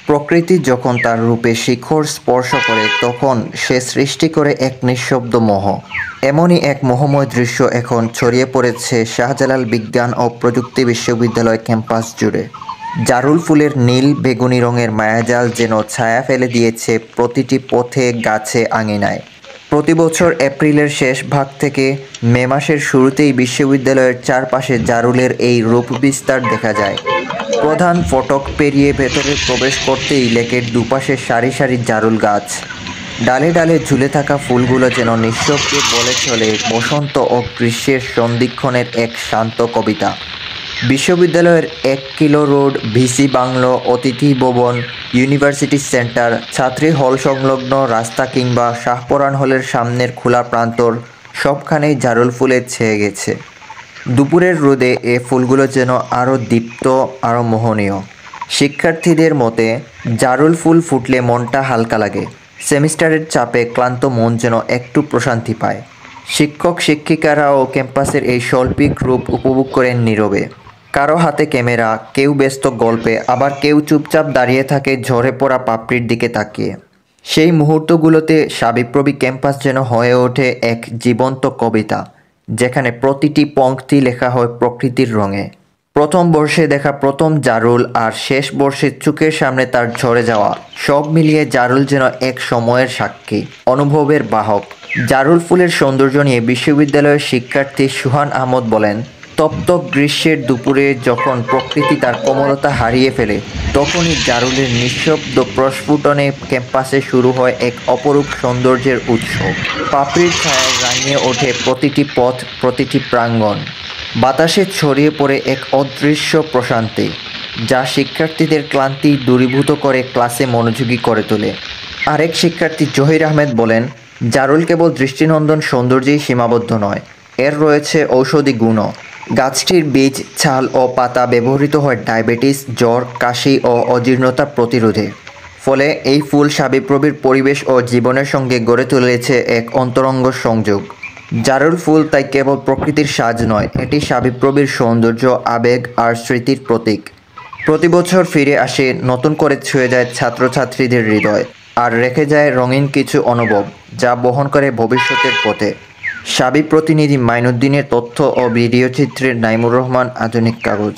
প্রকৃতি যখন তার রূপে শিখর স্পর্শ করে তখন সে সৃষ্টি করে এক নিঃশব্দ মোহ। এমনই এক মোহময় দৃশ্য এখন ছড়িয়ে পড়েছে শাহজালাল বিজ্ঞান ও প্রযুক্তি বিশ্ববিদ্যালয় ক্যাম্পাস জুড়ে। জারুল ফুলের নীল বেগুনি রঙের মায়াজাল যেন ছায়া ফেলে দিয়েছে প্রতিটি পথে, গাছে, আঙিনায়। প্রতি বছর এপ্রিলের শেষ ভাগ থেকে মে মাসের শুরুতেই বিশ্ববিদ্যালয়ের চারপাশে জারুলের এই রূপ বিস্তার দেখা যায়। প্রধান ফটক পেরিয়ে ভেতরে প্রবেশ করতেই লেকের দুপাশে সারি সারি জারুল গাছ। ডালে ডালে ঝুলে থাকা ফুলগুলো যেন নিঃশব্দে বলে চলে বসন্ত ও গ্রীষ্মের সন্ধিক্ষণের এক শান্ত কবিতা। বিশ্ববিদ্যালয়ের 1 কিলো রোড, ভিসি বাংলো, অতিথি ভবন, ইউনিভার্সিটি সেন্টার, ছাত্রী হল সংলগ্ন রাস্তা কিংবা শাহপরাণ হলের সামনের খোলা প্রান্তর সবখানেই জারুল ফুলে ছেয়ে গেছে। দুপুরের রোদে এ ফুলগুলো যেন আরও দীপ্ত, আরও মোহনীয়। শিক্ষার্থীদের মতে জারুল ফুল ফুটলে মনটা হালকা লাগে। সেমিস্টারের চাপে ক্লান্ত মন যেন একটু প্রশান্তি পায়। শিক্ষক শিক্ষিকারাও ক্যাম্পাসের এই শৈল্পিক রূপ উপভোগ করেন নীরবে। কারো হাতে ক্যামেরা, কেউ ব্যস্ত গল্পে, আবার কেউ চুপচাপ দাঁড়িয়ে থাকে ঝরে পড়া পাপড়ির দিকে তাকিয়ে। সেই মুহূর্তগুলোতে সাবিপ্রবি ক্যাম্পাস যেন হয়ে ওঠে এক জীবন্ত কবিতা, যেখানে প্রতিটি পংক্তি লেখা হয় প্রকৃতির রঙে। প্রথম বর্ষে দেখা প্রথম জারুল আর শেষ বর্ষে চোখের সামনে তার ঝরে যাওয়া, সব মিলিয়ে জারুল যেন এক সময়ের সাক্ষী, অনুভবের বাহক। জারুল ফুলের সৌন্দর্য নিয়ে বিশ্ববিদ্যালয়ের শিক্ষার্থী সুহান আহমদ বলেন, তপ্ত গ্রীষ্মের দুপুরে যখন প্রকৃতি তার কোমলতা হারিয়ে ফেলে, তখনই জারুলের নিঃশব্দ প্রস্ফুটনে ক্যাম্পাসে শুরু হয় এক অপরূপ সৌন্দর্যের উৎসব। পাপড়ির ছায়ায় রাঙিয়ে ওঠে প্রতিটি পথ, প্রতিটি প্রাঙ্গণ। বাতাসে ছড়িয়ে পড়ে এক অদৃশ্য প্রশান্তি, যা শিক্ষার্থীদের ক্লান্তি দূরীভূত করে ক্লাসে মনোযোগী করে তোলে। আরেক শিক্ষার্থী জহির আহমেদ বলেন, জারুল কেবল দৃষ্টিনন্দন সৌন্দর্যেই সীমাবদ্ধ নয়, এর রয়েছে ঔষধি গুণও। গাছটির বীজ, ছাল ও পাতা ব্যবহৃত হয় ডায়াবেটিস, জ্বর, কাশি ও অজীর্ণতা প্রতিরোধে। ফলে এই ফুল সাবিপ্রবির পরিবেশ ও জীবনের সঙ্গে গড়ে তুলেছে এক অন্তরঙ্গ সংযোগ। জারুল ফুল তাই কেবল প্রকৃতির সাজ নয়, এটি সাবিপ্রবির সৌন্দর্য, আবেগ আর স্মৃতির প্রতীক। প্রতি বছর ফিরে আসে, নতুন করে ছুঁয়ে যায় ছাত্রছাত্রীদের হৃদয়, আর রেখে যায় রঙিন কিছু অনুভব, যা বহন করে ভবিষ্যতের পথে। সাবি প্রতিনিধি মাইনুদ্দিনের তথ্য ও ভিডিও চিত্রে নাইমুর রহমান, আধুনিক কাগজ।